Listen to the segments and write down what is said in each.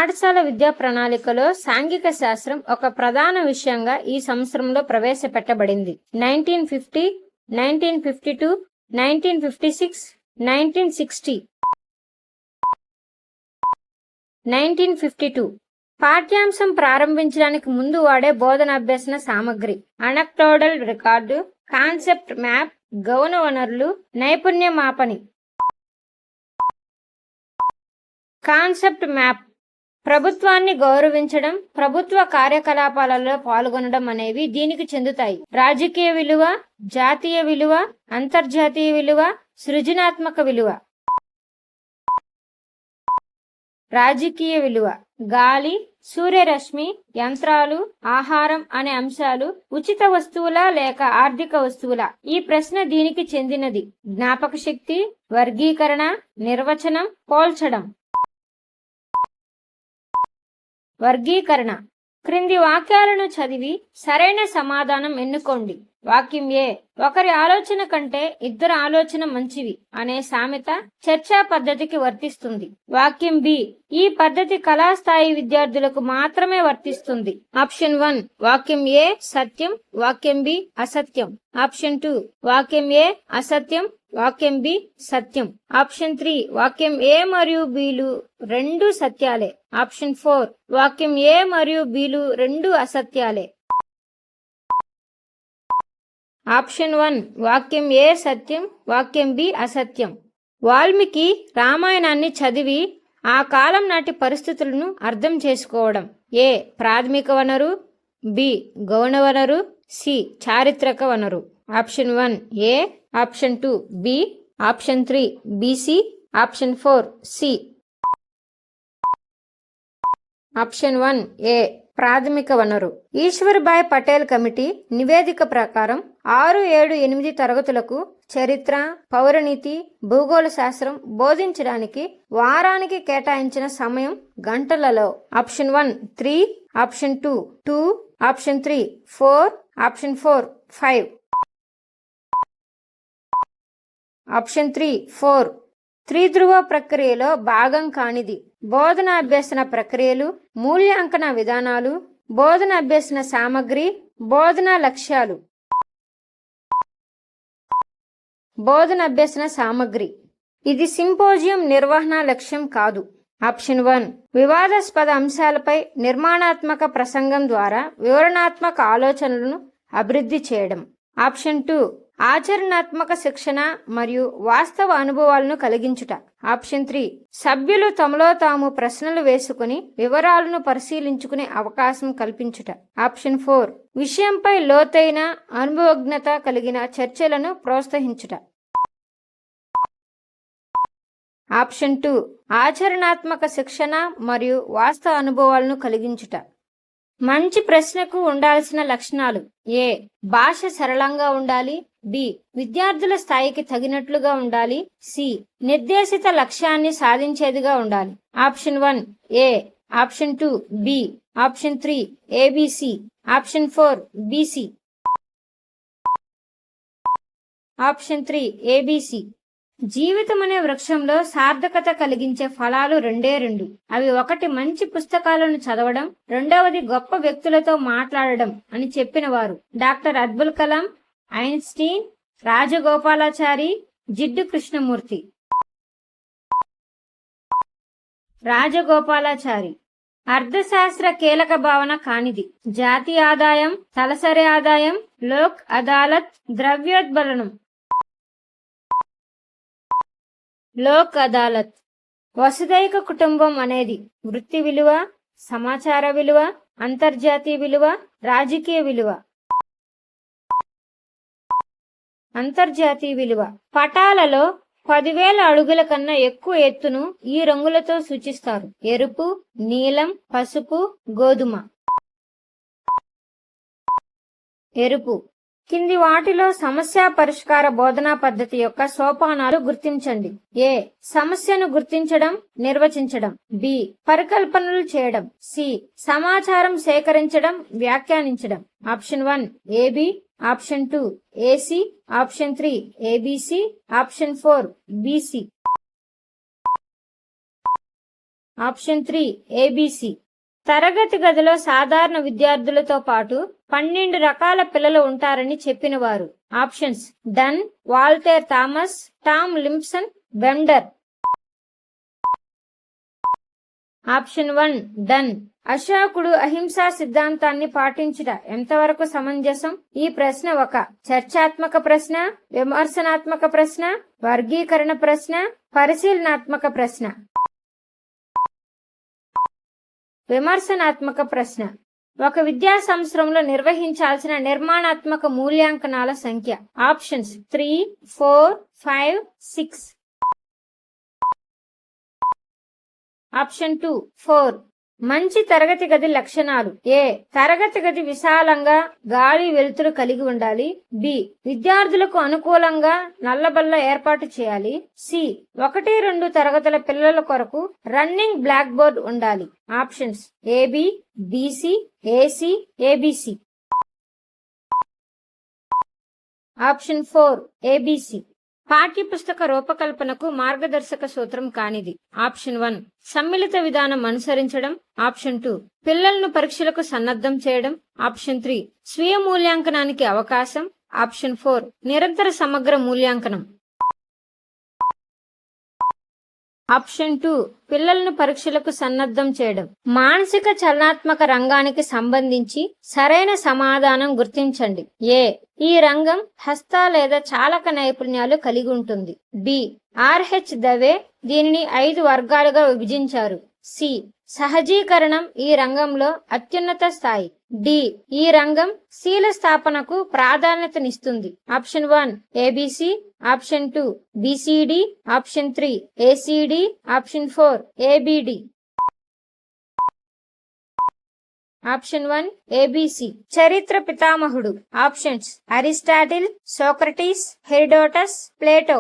పాఠశాల విద్యా ప్రణాళికలో సాంఘిక శాస్త్రం ఒక ప్రధాన విషయంగా ఈ సంవత్సరంలో ప్రవేశపెట్టబడింది. 1950, 1952, 1956, 1960. 1952 పాఠ్యాంశం ప్రారంభించడానికి ముందు వాడే బోధనాభ్యసన సామగ్రి: అనక్టోడల్ రికార్డు, కాన్సెప్ట్ మ్యాప్, గౌణ వనరులు, నైపుణ్య మాపని. కాన్సెప్ట్ మ్యాప్ ప్రభుత్వాన్ని గౌరవించడం, ప్రభుత్వ కార్యకలాపాలలో పాల్గొనడం అనేవి దీనికి చెందుతాయి. రాజకీయ విలువ, జాతీయ విలువ, అంతర్జాతీయ విలువ, సృజనాత్మక విలువ. రాజకీయ విలువ: గాలి, సూర్యరశ్మి, యంత్రాలు, ఆహారం అనే అంశాలు ఉచిత వస్తువులా లేక ఆర్థిక వస్తువులా? ఈ ప్రశ్న దీనికి చెందినది. జ్ఞాపక శక్తి, వర్గీకరణ, నిర్వచనం, పోల్చడం. వర్గీకరణ: క్రింది వాక్యాలను చదివి సరైన సమాధానం ఎన్నుకోండి. వాక్యం ఏ: ఒకరి ఆలోచన కంటే ఇద్దరు ఆలోచన మంచివి అనే సామెత చర్చా పద్ధతికి వర్తిస్తుంది. వాక్యం బి: ఈ పద్ధతి కళాస్థాయి విద్యార్థులకు మాత్రమే వర్తిస్తుంది. ఆప్షన్ 1 వాక్యం ఏ సత్యం, వాక్యం బి అసత్యం. ఆప్షన్ 2 వాక్యం ఏ అసత్యం, వాక్యం బి సత్యం. ఆప్షన్ 3 వాక్యం ఏ మరియు బిలు రెండు సత్యాలే. ఆప్షన్ 4 వాక్యం ఏ మరియు బిలు రెండు అసత్యాలే. ఆప్షన్ 1 వాక్యం ఏ సత్యం, వాక్యం బి అసత్యం. వాల్మీకి రామాయణాన్ని చదివి ఆ కాలం నాటి పరిస్థితులను అర్థం చేసుకోవడం. ఏ ప్రాథమిక వనరు, బి గౌణ వనరు, సి చారిత్రక వనరు. Option 1 A, option 2 B, option 3 BC, option 4 C. Option 1 A ప్రాథమిక వనరు. ఈశ్వర్భాయ్ పటేల్ కమిటీ నివేదిక ప్రకారం 6, 7, 8 తరగతులకు చరిత్ర, పౌరనీతి, భూగోళ శాస్త్రం బోధించడానికి వారానికి కేటాయించిన సమయం గంటలలో. Option 1 3, option 2 2, option 3 4, option 4 5. Option 3 4 త్రిధ్రువ ప్రక్రియలో భాగం కానిది. బోధన అభ్యసన ప్రక్రియలు, మూల్యాంకన విధానాలు, బోధన అభ్యసన సామగ్రి, బోధన లక్ష్యాలు. బోధన అభ్యసన సామగ్రి: ఇది సింపోజియం నిర్వహణ లక్ష్యం కాదు. ఆప్షన్ 1 వివాదాస్పద అంశాలపై నిర్మాణాత్మక ప్రసంగం ద్వారా వివరణాత్మక ఆలోచనలను అభివృద్ధి చేయడం. ఆప్షన్ 2 ఆచరణాత్మక శిక్షణ మరియు వాస్తవ అనుభవాలను కలిగించుట. ఆప్షన్ 3 సభ్యులు తమలో తాము ప్రశ్నలు వేసుకుని వివరాలను పరిశీలించుకునే అవకాశం కల్పించుట. ఆప్షన్ 4 విషయంపై లోతైన అనుభవజ్ఞత కలిగిన చర్చలను ప్రోత్సహించుట. ఆప్షన్ 2 ఆచరణాత్మక శిక్షణ మరియు వాస్తవ అనుభవాలను కలిగించుట. మంచి ప్రశ్నకు ఉండాల్సిన లక్షణాలు: ఏ భాష సరళంగా ఉండాలి, బి విద్యార్థుల స్థాయికి తగినట్లుగా ఉండాలి, సి నిర్దేశిత లక్ష్యాన్ని సాధించేదిగా ఉండాలి. Option 1 A, option 2 B, option 3 ABC, option 4 BC. Option 3 ABC. జీవితం అనే వృక్షంలో సార్థకత కలిగించే ఫలాలు రెండే రెండు. అవి ఒకటి మంచి పుస్తకాలను చదవడం, రెండవది గొప్ప వ్యక్తులతో మాట్లాడడం అని చెప్పిన వారు డాక్టర్ అబ్దుల్ కలాం, ఐన్స్టీన్, రాజగోపాలాచారి, జిడ్డు కృష్ణమూర్తి. రాజగోపాలాచారి. అర్థశాస్త్ర కీలక భావన కానిది: జాతీయ ఆదాయం, తలసరి ఆదాయం, లోక్ అదాలత్, ద్రవ్యోద్బలనం. లోక్ అదాలత్. వసుదైక కుటుంబం అనేది వృత్తి విలువ, సమాచార విలువ, అంతర్జాతీయ విలువ, రాజకీయ విలువ. అంతర్జాతీయ విలువ. పటాలలో 10,000 అడుగుల కన్నా ఎక్కువ ఎత్తును ఈ రంగులతో సూచిస్తారు: ఎరుపు, నీలం, పసుపు, గోధుమ. ఎరుపు. కింది వాటిలో సమస్య పరిష్కార బోధనా పద్ధతి యొక్క సోపానాలు గుర్తించండి. ఏ సమస్యను గుర్తించడం, నిర్వచించడం, బి పరికల్పనలు చేయడం, సి సమాచారం సేకరించడం, వ్యాఖ్యానించడం. Option 1 AB, option 2 AC, option 3 ABC, option 4 BC. Option 3 ABC. తరగతి గదిలో సాధారణ విద్యార్థులతో పాటు 12 రకాల పిల్లలు ఉంటారని చెప్పినవారు. Options Dunn, Walter Thomas, Tom Limpson, Bender. Option 1 Dunn. అశోకుడు అహింసా సిద్ధాంతాన్ని పాటించుట ఎంతవరకు సమంజసం? ఈ ప్రశ్న ఒక చర్చాత్మక ప్రశ్న, విమర్శనాత్మక ప్రశ్న, వర్గీకరణ ప్రశ్న, పరిశీలనాత్మక ప్రశ్న. విమర్శనాత్మక ప్రశ్న. ఒక విద్యా సంవత్సరంలో నిర్వహించాల్సిన నిర్మాణాత్మక మూల్యాంకనాల సంఖ్య. ఆప్షన్స్ 3, 4, 5, 6. ఆప్షన్ 2 4. మంచి తరగతి గది లక్షణాలు. ఏ. తరగతి గది విశాలంగా గాలి వెలుతురు కలిగి ఉండాలి. బి. విద్యార్థులకు అనుకూలంగా నల్లబల్ల ఏర్పాటు చేయాలి. సి. 1-2 తరగతుల పిల్లల కొరకు రన్నింగ్ బ్లాక్ బోర్డ్ ఉండాలి. Options AB, BC, AC, ABC. Option 4 ABC. పాఠ్యపుస్తక రూపకల్పనకు మార్గదర్శక సూత్రం కానిది. ఆప్షన్ 1 సమ్మిళిత విధానం అనుసరించడం. ఆప్షన్ 2 పిల్లలను పరీక్షలకు సన్నద్ధం చేయడం. ఆప్షన్ 3 స్వీయ మూల్యాంకనానికి అవకాశం. ఆప్షన్ 4 నిరంతర సమగ్ర మూల్యాంకనం. ఆప్షన్ 2 పిల్లలను పరీక్షలకు సన్నద్ధం చేయడం. మానసిక చలనాత్మక రంగానికి సంబంధించి సరైన సమాధానం గుర్తించండి. ఏ. ఈ రంగం హస్త లేదా చాలక నైపుణ్యాలు కలిగి ఉంటుంది. బి. ఆర్హెచ్ దవే దీనిని 5 వర్గాలుగా విభజించారు. సి. సహజీకరణం ఈ రంగంలో అత్యున్నత స్థాయి. డి. ఈ రంగం శీల స్థాపనకు ప్రాధాన్యతనిస్తుంది. Option 1 ABC. Option 2 BCD. Option 3 ACD. Option 4 ABD. Option 1 ABC. చరిత్ర పితామహుడు. Options Aristotle, Socrates, Herodotus, Plato.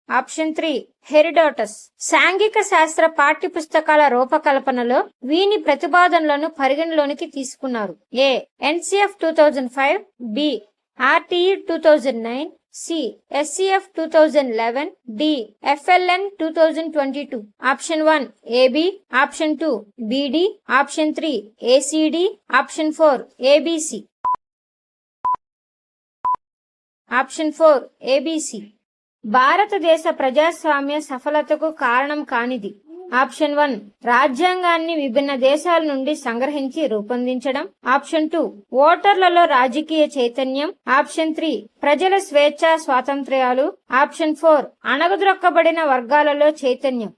Option 3 Herodotus. సాంఘిక శాస్త్ర పాఠ్యపుస్తకాల రూపకల్పనలో వీని ప్రతిపాదనలను పరిగణలోనికి తీసుకున్నారు. A. NCF 2005. B. RTE 2009. C. SCF 2011. D. FLN 2022. Option 1 AB. Option 2 BD. Option 3 ACD. Option 4 ABC. Option 4 ABC. భారతదేశ ప్రజాస్వామ్య సఫలతకు కారణం కానిది. ఆప్షన్ 1 రాజ్యాంగాన్ని విభిన్న దేశాల నుండి సంగ్రహించి రూపొందించడం. ఆప్షన్ 2 ఓటర్లలో రాజకీయ చైతన్యం. ఆప్షన్ 3 ప్రజల స్వేచ్ఛా స్వాతంత్ర్యాలు. ఆప్షన్ 4 అణగద్రొక్కబడిన వర్గాలలో చైతన్యం.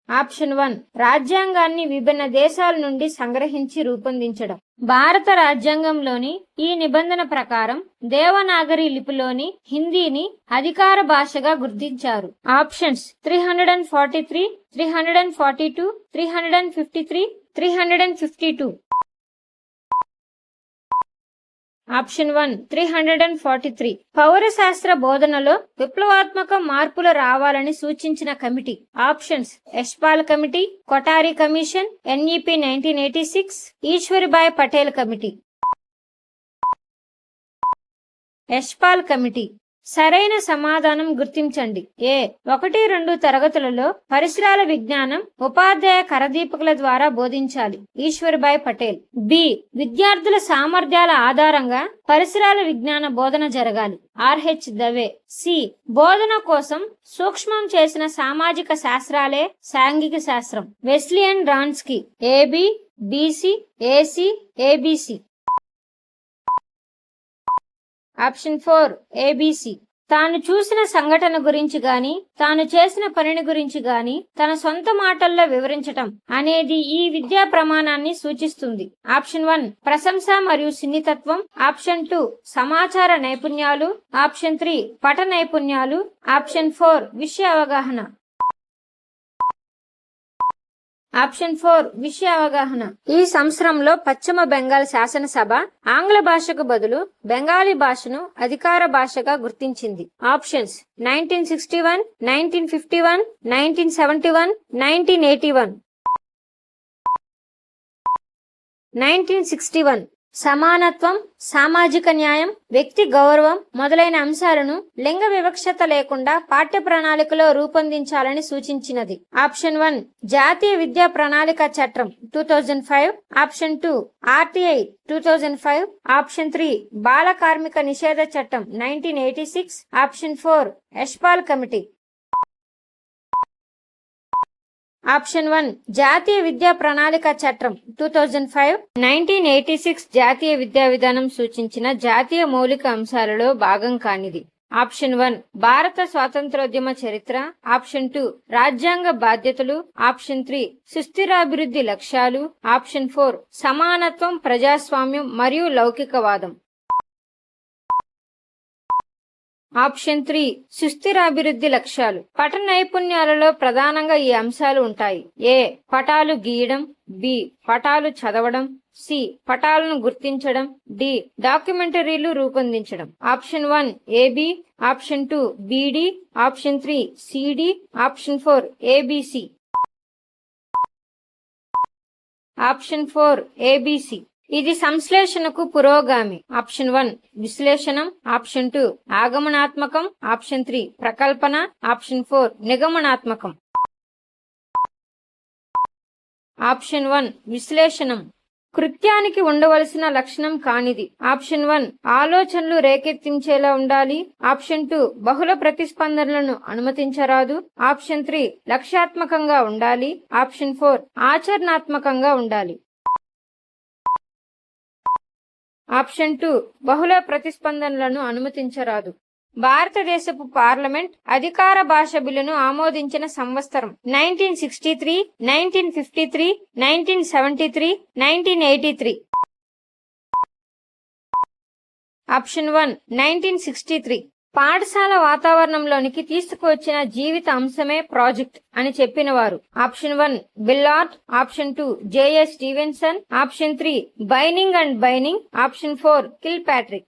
ఆప్షన్ 1 రాజ్యాంగాన్ని విభిన్న దేశాల నుండి సంగ్రహించి రూపొందించడం. భారత రాజ్యాంగంలోని ఈ నిబంధన ప్రకారం దేవనాగరి లిపిలోని హిందీని అధికార భాషగా గుర్తించారు. ఆప్షన్స్ 343, 342, 353, 352. ఆప్షన్ 1 343. పౌరశాస్త్ర బోధనలో విప్లవాత్మక మార్పులు రావాలని సూచించిన committee. Options Yashpal committee, Kothari commission, NEP 1986, Ishwaribhai Patel committee. Yashpal committee. సరైన సమాధానం గుర్తించండి. ఏ. 1-2 తరగతులలో పరిసరాల విజ్ఞానం ఉపాధ్యాయ కరదీపికల ద్వారా బోధించాలి. ఈశ్వర్భాయ్ పటేల్. బి. విద్యార్థుల సామర్థ్యాల ఆధారంగా పరిసరాల విజ్ఞాన బోధన జరగాలి. ఆర్హెచ్ దవే. సి. బోధన కోసం సూక్ష్మం చేసిన సామాజిక శాస్త్రాలే సాంఘిక శాస్త్రం. వెస్లియన్ డ్రాన్స్కీ. AB, BC, AC, ABC. Option 4 ABC. తాను చూసిన సంఘటన గురించి గాని తాను చేసిన పనిని గురించి గాని తన సొంత మాటల్లో వివరించటం అనేది ఈ విద్యా ప్రమాణాన్ని సూచిస్తుంది. ఆప్షన్ 1 ప్రశంస మరియు సున్నితత్వం. ఆప్షన్ 2 సమాచార నైపుణ్యాలు. ఆప్షన్ 3 పట నైపుణ్యాలు. ఆప్షన్ 4 విషయ అవగాహన. ఆప్షన్ 4 విషయ అవగాహన. ఈ సంవత్సరంలో పశ్చిమ బెంగాల్ శాసనసభ ఆంగ్ల భాషకు బదులు బెంగాలీ భాషను అధికార భాషగా గుర్తించింది. ఆప్షన్స్ 1961, 1951, 1971, 1981. 1961. సమానత్వం, సామాజిక న్యాయం, వ్యక్తి గౌరవం మొదలైన అంశాలను లింగ వివక్షత లేకుండా పాఠ్య ప్రణాళికలో రూపొందించాలని సూచించినది. ఆప్షన్ 1 జాతీయ విద్యా ప్రణాళిక చట్టం 2005, ఆప్షన్ 2 RTI 2005, ఆప్షన్ 3 బాల కార్మిక నిషేధ చట్టం 1986, ఆప్షన్ 4 యశ్పాల్ కమిటీ. ఆప్షన్ 1 జాతీయ విద్యా ప్రణాళిక చట్టం 2005. 1986 జాతీయ విద్యా విధానం సూచించిన జాతీయ మౌలిక అంశాలలో భాగం కానిది. ఆప్షన్ 1 భారత స్వాతంత్రోద్యమ చరిత్ర, ఆప్షన్ 2 రాజ్యాంగ బాధ్యతలు, ఆప్షన్ 3 సుస్థిరాభివృద్ధి లక్ష్యాలు, ఆప్షన్ 4 సమానత్వం, ప్రజాస్వామ్యం మరియు లౌకికవాదం. ఆప్షన్ 3 సుస్థిరాభివృద్ధి లక్ష్యాలు. పఠన నైపుణ్యాలలో ప్రధానంగా ఈ అంశాలు ఉంటాయి. ఏ పటాలు గీయడం, బి పటాలు చదవడం, సి పటాలను గుర్తించడం, డి డాక్యుమెంటరీలు రూపొందించడం. Option 1 AB, option 2 BD, option 3 CD, option 4 ABC. Option 4 ABC. ఇది సంశ్లేషణకు పురోగామి. ఆప్షన్ 1 విశ్లేషణం, ఆప్షన్ 2 ఆగమనాత్మకం, ఆప్షన్ 3 ప్రకల్పన, ఆప్షన్ 4 నిగమనాత్మకం. ఆప్షన్ 1 విశ్లేషణం కృత్యానికి ఉండవలసిన లక్షణం కానిది. ఆప్షన్ 1 ఆలోచనలు రేకెత్తించేలా ఉండాలి, ఆప్షన్ 2 బహుళ ప్రతిస్పందనలను అనుమతించరాదు, ఆప్షన్ 3 లక్ష్యాత్మకంగా ఉండాలి, ఆప్షన్ 4 ఆచరణాత్మకంగా ఉండాలి. ఆప్షన్ 2 బహుళ ప్రతిస్పందనలను అనుమతించరాదు. భారతదేశపు పార్లమెంట్ అధికార భాష బిల్లును ఆమోదించిన సంవత్సరం 1963, 1953, 1973, 1983. ఆప్షన్ 1 1963. పాఠశాల వాతావరణంలోనికి తీసుకువచ్చిన జీవిత అంశమే ప్రాజెక్ట్ అని చెప్పినవారు. Option 1 Billard, option 2 JA Stevenson, option 3 Binning and Binning, option 4 Kilpatrick.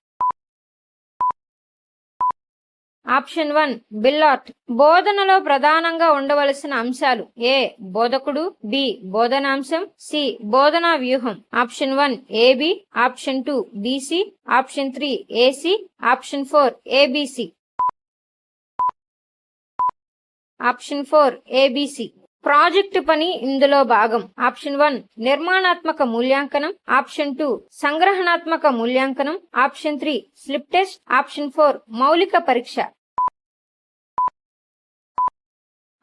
Option 1 Billard. బోధనలో ప్రధానంగా ఉండవలసిన అంశాలు. ఏ బోధకుడు, బి బోధనాంశం, సి బోధనా వ్యూహం. Option 1 AB, option 2 BC, option 3 AC, option 4 ABC. Option 4 ABC. Project పని ఇందులో భాగం. ఆప్షన్ 1 నిర్మాణాత్మక మూల్యాంకనం, ఆప్షన్ 2 సంగ్రహణాత్మక మూల్యాంకనం, ఆప్షన్ 3 స్లిప్ టెస్ట్, ఆప్షన్ 4 మౌలిక పరీక్ష.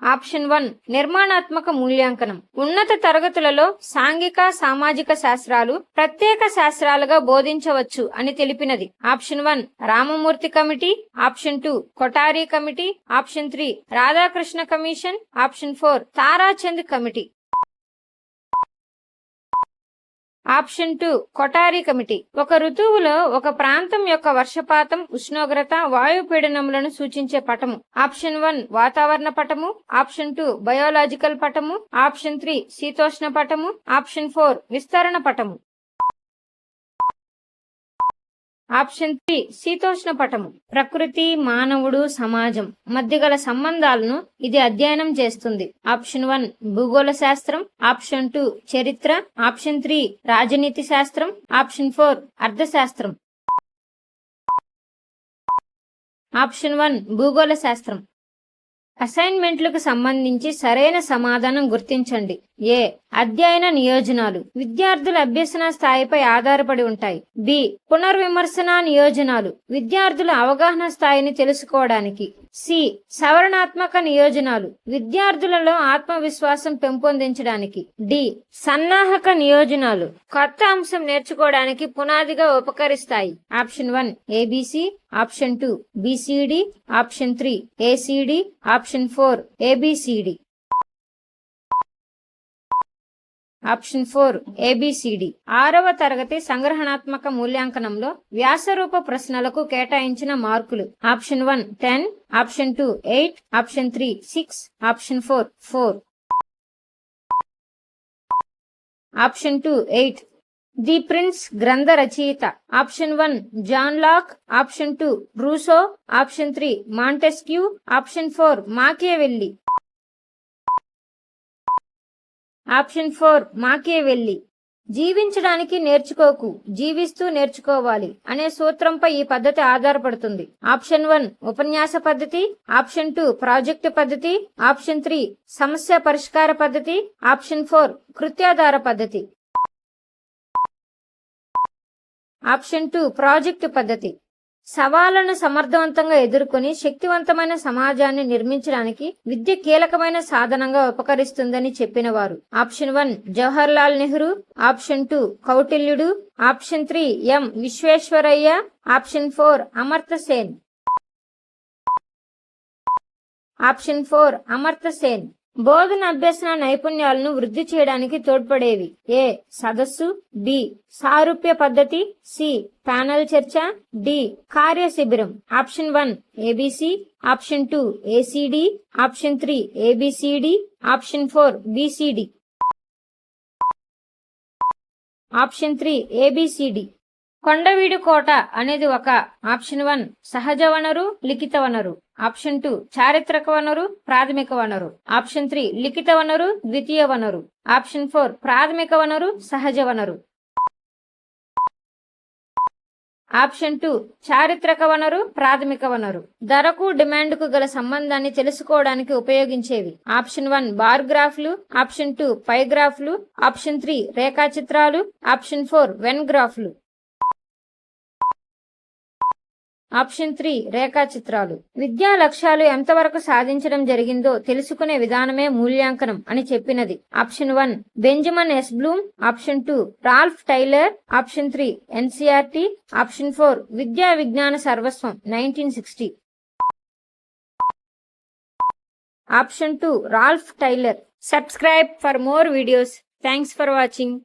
ఆప్షన్ 1 నిర్మాణాత్మక మూల్యాంకనం. ఉన్నత తరగతులలో సాంఘిక సామాజిక శాస్త్రాలు ప్రత్యేక శాస్త్రాలుగా బోధించవచ్చు అని తెలిపినది. Option 1 Ramamurthy committee, option 2 Kothari committee, option 3 Radhakrishna commission, option 4 Tarachand committee. Option 2 Kothari committee. ఒక ఋతువులో ఒక ప్రాంతం యొక్క వర్షపాతం, ఉష్ణోగ్రత, వాయుపీడనములను సూచించే పటము. ఆప్షన్ 1 వాతావరణ పటము, ఆప్షన్ 2 బయోలాజికల్ పటము, ఆప్షన్ 3 శీతోష్ణ పటము, ఆప్షన్ 4 విస్తరణ పటము. ఆప్షన్ 3 శీతోష్ణ పటము. ప్రకృతి, మానవుడు, సమాజం మధ్య గల సంబంధాలను ఇది అధ్యయనం చేస్తుంది. ఆప్షన్ 1 భూగోళ శాస్త్రం, ఆప్షన్ 2 చరిత్ర, ఆప్షన్ 3 రాజనీతి శాస్త్రం, ఆప్షన్ 4 అర్థశాస్త్రం. ఆప్షన్ 1 భూగోళ శాస్త్రం. అసైన్మెంట్లకు సంబంధించి సరైన సమాధానం గుర్తించండి. ఏ అధ్యయన నియోజనాలు విద్యార్థుల అభ్యసన స్థాయిపై ఆధారపడి ఉంటాయి. బి పునర్విమర్శన నియోజనాలు విద్యార్థుల అవగాహన స్థాయిని తెలుసుకోవడానికి. సి సవరణాత్మక నియోజనాలు విద్యార్థులలో ఆత్మవిశ్వాసం పెంపొందించడానికి. డి సన్నాహక నియోజనాలు కొత్త అంశం నేర్చుకోవడానికి పునాదిగా ఉపకరిస్తాయి. Option 1 ABC, option 2 BCD, option 3 ACD, option 4 ABCD. Option 4 ABCD. 6వ తరగతి సంగ్రహణాత్మక మూల్యాంకనంలో వ్యాసరూప ప్రశ్నలకు కేటాయించిన మార్కులు. Option 1 10, option 2 8, option 3 6, option 4 4. Option 2 8. The Prince గ్రంథ రచయిత. ఆప్షన్ 1 John Locke, option 2 Rousseau, option 3 Montesquieu, option 4 Machiavelli. Option 4 Machiavelli. జీవించడానికి నేర్చుకోకు, జీవిస్తూ నేర్చుకోవాలి అనే సూత్రంపై ఈ పద్ధతి ఆధారపడుతుంది. ఆప్షన్ 1 ఉపన్యాస పద్ధతి, ఆప్షన్ 2 ప్రాజెక్టు పద్ధతి, ఆప్షన్ 3 సమస్య పరిష్కార పద్ధతి, ఆప్షన్ 4 కృత్యాధార పద్ధతి. ఆప్షన్ 2 ప్రాజెక్టు పద్ధతి. సవాళ్లను సమర్థవంతంగా ఎదుర్కొని శక్తివంతమైన సమాజాన్ని నిర్మించడానికి విద్య కీలకమైన సాధనంగా ఉపకరిస్తుందని చెప్పినవారు. ఆప్షన్ 1 జవహర్ లాల్ నెహ్రూ, ఆప్షన్ 2 కౌటిల్యుడు, option 3 M Visvesvaraya, option 4 Amartya Sen. Option 4 Amartya Sen. బోధన అభ్యసన నైపుణ్యాలను వృద్ధి చేయడానికి తోడ్పడేవి. ఏ సదస్సు, బి సారూప్య పద్ధతి, సి ప్యానెల్ చర్చ, డి కార్య శిబిరం. Option 1 ABC, option 2 ACD, option 3 ABCD, option 4 BCD. Option 3 ABCD. Kondaveedu కోట అనేది ఒక ఆప్షన్ 1 సహజ వనరు, లిఖిత వనరు, ఆప్షన్ 2 చారిత్రక వనరు, ప్రాథమిక వనరు, ఆప్షన్ 3 లిఖిత వనరు, ద్వితీయ వనరు, ఆప్షన్ 4 ప్రాథమిక వనరు, సహజ వనరు. ఆప్షన్ 2 చారిత్రక వనరు, ప్రాథమిక వనరు. ధరకు డిమాండ్కు గల సంబంధాన్ని తెలుసుకోవడానికి ఉపయోగించేవి. ఆప్షన్ 1 బార్ గ్రాఫ్లు, ఆప్షన్ 2 పై గ్రాఫ్లు, ఆప్షన్ 3 రేఖాచిత్రాలు, ఆప్షన్ 4 వెన్ గ్రాఫ్లు. ఆప్షన్ 3 రేఖాచిత్రాలు. విద్యా లక్ష్యాలు ఎంతవరకు సాధించడం జరిగిందో తెలుసుకునే విధానమే మూల్యాంకనం అని చెప్పినది. Option 1 Benjamin S Bloom, option 2 Ralph Tyler, option 3 NCERT, option 4 విద్యా విజ్ఞాన సర్వస్వం 1960. Option 2 Ralph Tyler. Subscribe for more videos. Thanks for watching.